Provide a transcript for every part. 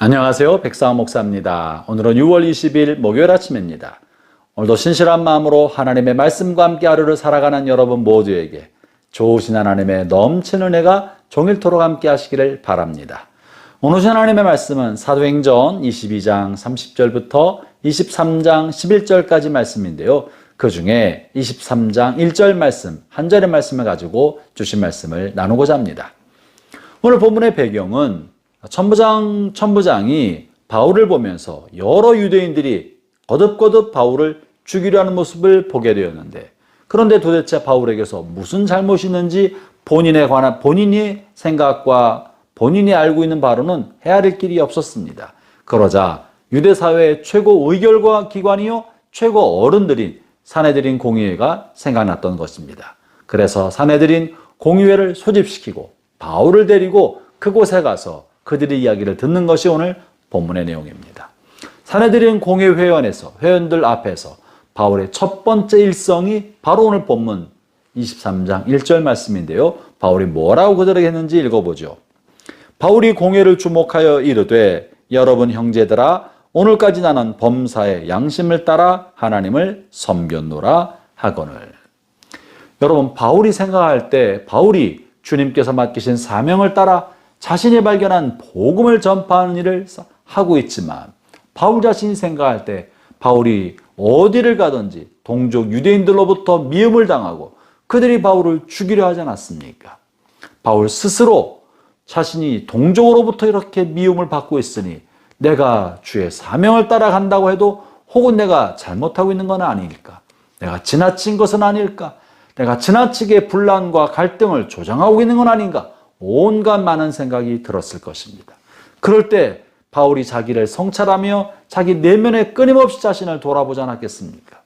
안녕하세요. 백사원 목사입니다. 오늘은 6월 20일 목요일 아침입니다. 오늘도 신실한 마음으로 하나님의 말씀과 함께 하루를 살아가는 여러분 모두에게 좋으신 하나님의 넘치는 은혜가 종일토록 함께 하시기를 바랍니다. 오늘 하나님의 말씀은 사도행전 22장 30절부터 23장 11절까지 말씀인데요. 그 중에 23장 1절 말씀, 한 절의 말씀을 가지고 주신 말씀을 나누고자 합니다. 오늘 본문의 배경은 천부장이 바울을 보면서 여러 유대인들이 거듭거듭 바울을 죽이려 하는 모습을 보게 되었는데, 그런데 도대체 바울에게서 무슨 잘못이 있는지 본인의 생각과 본인이 알고 있는 바로는 헤아릴 길이 없었습니다. 그러자 유대 사회의 최고 의결과 기관이요 최고 어른들인 산헤드린 공의회가 생각났던 것입니다. 그래서 산헤드린 공의회를 소집시키고 바울을 데리고 그곳에 가서 그들의 이야기를 듣는 것이 오늘 본문의 내용입니다. 산헤드린 공회 회원들 앞에서 바울의 첫 번째 일성이 바로 오늘 본문 23장 1절 말씀인데요. 바울이 뭐라고 그들에게 했는지 읽어보죠. 바울이 공회를 주목하여 이르되, 여러분 형제들아, 오늘까지 나는 범사의 양심을 따라 하나님을 섬겼노라 하거늘. 여러분, 바울이 생각할 때 바울이 주님께서 맡기신 사명을 따라 자신이 발견한 복음을 전파하는 일을 하고 있지만, 바울 자신이 생각할 때 바울이 어디를 가든지 동족 유대인들로부터 미움을 당하고 그들이 바울을 죽이려 하지 않았습니까? 바울 스스로 자신이 동족으로부터 이렇게 미움을 받고 있으니 내가 주의 사명을 따라간다고 해도 혹은 내가 잘못하고 있는 건 아닐까? 내가 지나친 것은 아닐까? 내가 지나치게 분란과 갈등을 조장하고 있는 건 아닌가? 온갖 많은 생각이 들었을 것입니다. 그럴 때 바울이 자기를 성찰하며 자기 내면에 끊임없이 자신을 돌아보지 않았겠습니까?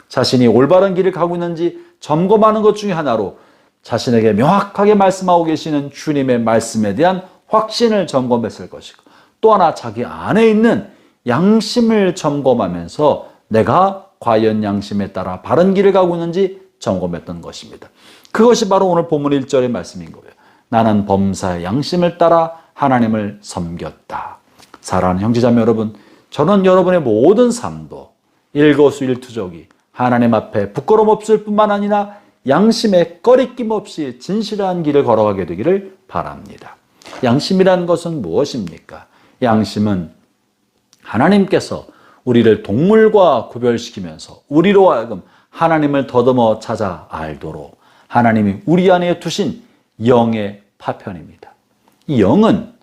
자신이 올바른 길을 가고 있는지 점검하는 것 중에 하나로 자신에게 명확하게 말씀하고 계시는 주님의 말씀에 대한 확신을 점검했을 것이고, 또 하나 자기 안에 있는 양심을 점검하면서 내가 과연 양심에 따라 바른 길을 가고 있는지 점검했던 것입니다. 그것이 바로 오늘 본문 1절의 말씀인 거예요. 나는 범사의 양심을 따라 하나님을 섬겼다. 사랑하는 형제자매 여러분, 저는 여러분의 모든 삶도 일거수일투족이 하나님 앞에 부끄러움 없을 뿐만 아니라 양심에 꺼리낌 없이 진실한 길을 걸어가게 되기를 바랍니다. 양심이라는 것은 무엇입니까? 양심은 하나님께서 우리를 동물과 구별시키면서 우리로 하여금 하나님을 더듬어 찾아 알도록 하나님이 우리 안에 두신 영의 파편입니다. 이 영은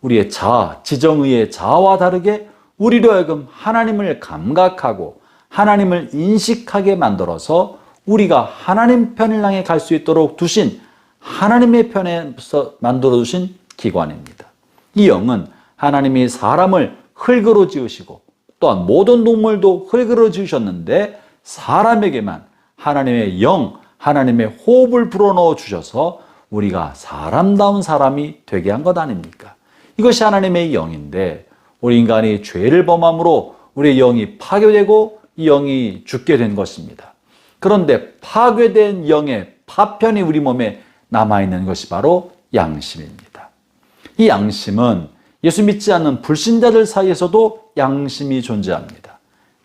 우리의 자아, 지정의의 자아와 다르게 우리로 하여금 하나님을 감각하고 하나님을 인식하게 만들어서 우리가 하나님 편을 향해 갈 수 있도록 두신 하나님의 편에서 만들어 두신 기관입니다. 이 영은 하나님이 사람을 흙으로 지으시고 또한 모든 동물도 흙으로 지으셨는데 사람에게만 하나님의 영, 하나님의 호흡을 불어넣어 주셔서 우리가 사람다운 사람이 되게 한 것 아닙니까? 이것이 하나님의 영인데, 우리 인간이 죄를 범함으로 우리의 영이 파괴되고 이 영이 죽게 된 것입니다. 그런데 파괴된 영의 파편이 우리 몸에 남아있는 것이 바로 양심입니다. 이 양심은 예수 믿지 않는 불신자들 사이에서도 양심이 존재합니다.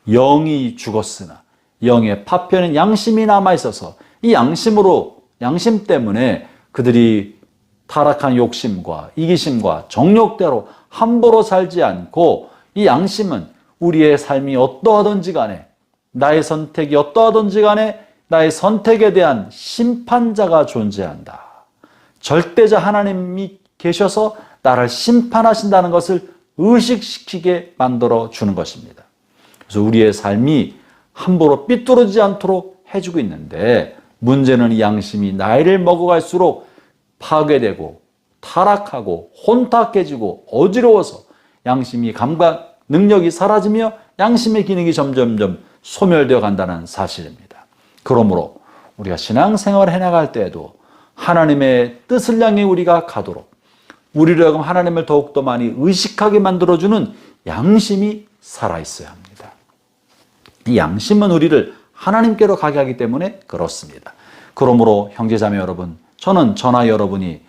영이 죽었으나 영의 파편인 양심이 남아있어서 이 양심 때문에 그들이 타락한 욕심과 이기심과 정욕대로 함부로 살지 않고, 이 양심은 우리의 삶이 어떠하든지 간에, 나의 선택이 어떠하든지 간에 나의 선택에 대한 심판자가 존재한다. 절대자 하나님이 계셔서 나를 심판하신다는 것을 의식시키게 만들어 주는 것입니다. 그래서 우리의 삶이 함부로 삐뚤어지지 않도록 해주고 있는데, 문제는 이 양심이 나이를 먹어갈수록 파괴되고 타락하고 혼탁해지고 어지러워서 양심이 감각 능력이 사라지며 양심의 기능이 점점점 소멸되어 간다는 사실입니다. 그러므로 우리가 신앙생활을 해나갈 때에도 하나님의 뜻을 향해 우리가 가도록 우리를 하여금 하나님을 더욱더 많이 의식하게 만들어주는 양심이 살아있어야 합니다. 이 양심은 우리를 하나님께로 가게 하기 때문에 그렇습니다. 그러므로 형제자매 여러분, 저는 저나 여러분이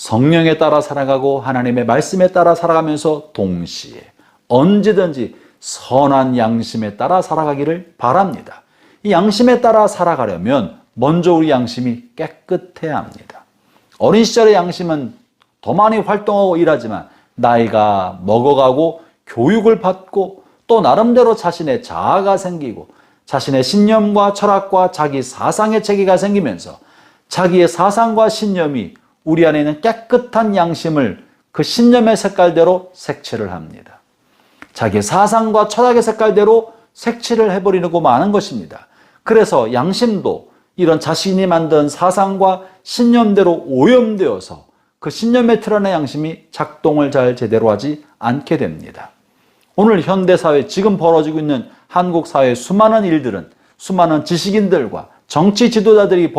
성령에 따라 살아가고 하나님의 말씀에 따라 살아가면서 동시에 언제든지 선한 양심에 따라 살아가기를 바랍니다. 이 양심에 따라 살아가려면 먼저 우리 양심이 깨끗해야 합니다. 어린 시절의 양심은 더 많이 활동하고 일하지만 나이가 먹어가고 교육을 받고 또 나름대로 자신의 자아가 생기고 자신의 신념과 철학과 자기 사상의 체계가 생기면서 자기의 사상과 신념이 우리 안에 있는 깨끗한 양심을 그 신념의 색깔대로 색칠을 합니다. 자기의 사상과 철학의 색깔대로 색칠을 해버리고 마는 것입니다. 그래서 양심도 이런 자신이 만든 사상과 신념대로 오염되어서 그 신념의 틀 안에 양심이 작동을 잘 제대로 하지 않게 됩니다. 오늘 현대사회 지금 벌어지고 있는 한국 사회의 수많은 일들은 수많은 지식인들과 정치 지도자들이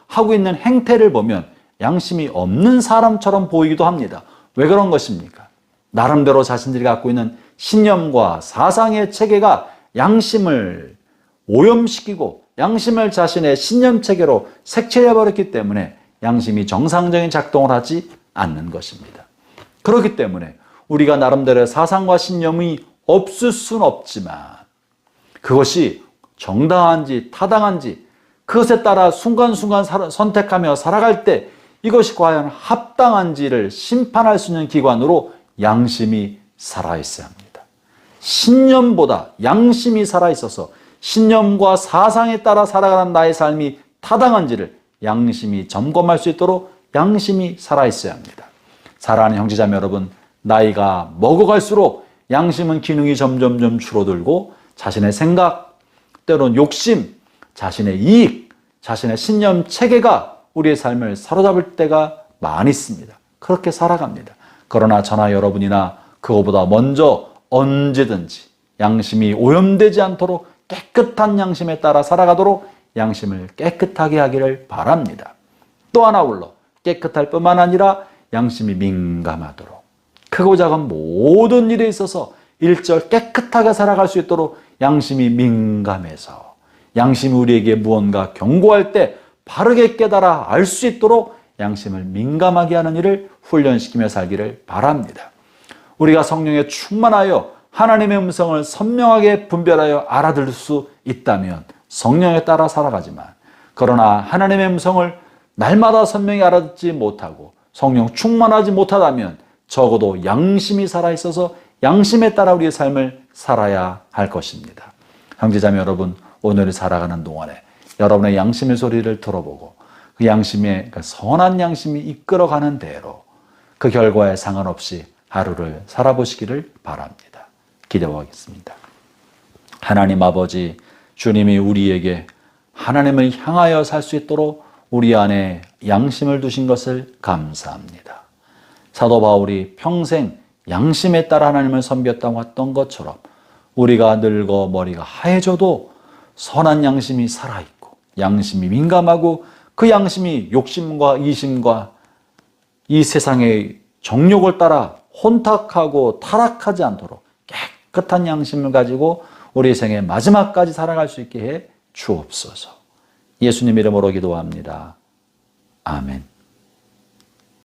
하고 있는 행태를 보면 양심이 없는 사람처럼 보이기도 합니다. 왜 그런 것입니까? 나름대로 자신들이 갖고 있는 신념과 사상의 체계가 양심을 오염시키고 양심을 자신의 신념 체계로 색칠해버렸기 때문에 양심이 정상적인 작동을 하지 않는 것입니다. 그렇기 때문에 우리가 나름대로의 사상과 신념이 없을 수는 없지만 그것이 정당한지 타당한지 그것에 따라 순간순간 선택하며 살아갈 때 이것이 과연 합당한지를 심판할 수 있는 기관으로 양심이 살아있어야 합니다. 신념보다 양심이 살아있어서 신념과 사상에 따라 살아가는 나의 삶이 타당한지를 양심이 점검할 수 있도록 양심이 살아있어야 합니다. 사랑하는 형제자매 여러분, 나이가 먹어갈수록 양심은 기능이 점점점 줄어들고 자신의 생각, 때론 욕심, 자신의 이익, 자신의 신념 체계가 우리의 삶을 사로잡을 때가 많이 있습니다. 그렇게 살아갑니다. 그러나 저나 여러분이나 그거보다 먼저 언제든지 양심이 오염되지 않도록 깨끗한 양심에 따라 살아가도록 양심을 깨끗하게 하기를 바랍니다. 또 하나 올라 깨끗할 뿐만 아니라 양심이 민감하도록 크고 작은 모든 일에 있어서 일절 깨끗하게 살아갈 수 있도록 양심이 민감해서 양심이 우리에게 무언가 경고할 때 바르게 깨달아 알 수 있도록 양심을 민감하게 하는 일을 훈련시키며 살기를 바랍니다. 우리가 성령에 충만하여 하나님의 음성을 선명하게 분별하여 알아들을 수 있다면 성령에 따라 살아가지만 그러나 하나님의 음성을 날마다 선명히 알아듣지 못하고 성령 충만하지 못하다면 적어도 양심이 살아있어서 양심에 따라 우리의 삶을 살아야 할 것입니다. 형제자매 여러분, 오늘 살아가는 동안에 여러분의 양심의 소리를 들어보고 그 양심의 그 선한 양심이 이끌어가는 대로 그 결과에 상관없이 하루를 살아보시기를 바랍니다. 기도하겠습니다. 하나님 아버지, 주님이 우리에게 하나님을 향하여 살 수 있도록 우리 안에 양심을 두신 것을 감사합니다. 사도 바울이 평생 양심에 따라 하나님을 섬겼다고 했던 것처럼 우리가 늙어 머리가 하얘져도 선한 양심이 살아있고 양심이 민감하고 그 양심이 욕심과 이심과 이 세상의 정욕을 따라 혼탁하고 타락하지 않도록 깨끗한 양심을 가지고 우리 생의 마지막까지 살아갈 수 있게 해 주옵소서. 예수님 이름으로 기도합니다. 아멘.